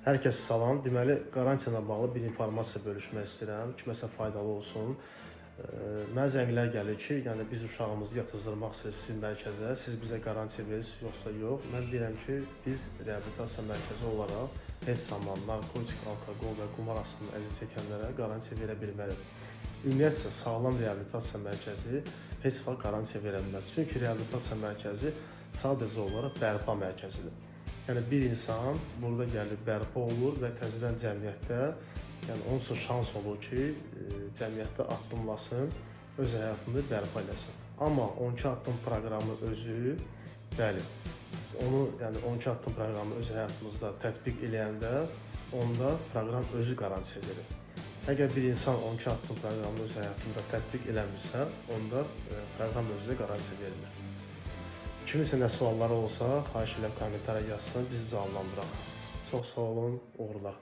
Hər kəs salam. Deməli, qarantiya ilə bağlı bir informasiya bölüşmək istəyirəm. Kiməsə faydalı olsun. Mənə zənglər gəlir ki, yəni biz uşağımızı yatızdırmaq istəyirsiniz mərkəzə, siz bizə qarantiya verirsiniz, yoxsa yox. Mən deyirəm ki, biz reabilitasiya mərkəzi olaraq heç zaman narkotik, alkoqol və qumar hastalığı əziyyət çəkənlərə qarantiya verə bilmərik. Ümumiyyətlə, sağlam reabilitasiya mərkəzi heç vaxt qarantiya verə bilməz. Çünki reabilitasiya mərkəzi sadəcə olaraq bərpa mərkəzidir. Yəni bir insan burada gəlib bərpa olur və təzədən cəmiyyətdə, yəni onun üçün şans olur ki, cəmiyyətdə addımlasın, öz həyatını bərpa eləsin. Amma 12 addım proqramı özü, bəli, onu, yəni 12 addım proqramı öz həyatımızda tətbiq eləyəndə, onda proqram özü qarantiya verir. Əgər bir insan 12 addım proqramını öz həyatında tətbiq eləmirsə, onda proqram özü də qarantiya vermir. Kiminsə nə sualları olsa, xahiş edirəm kommentara yazsın, biz cavablandıraq. Çox sağ olun, uğurlar.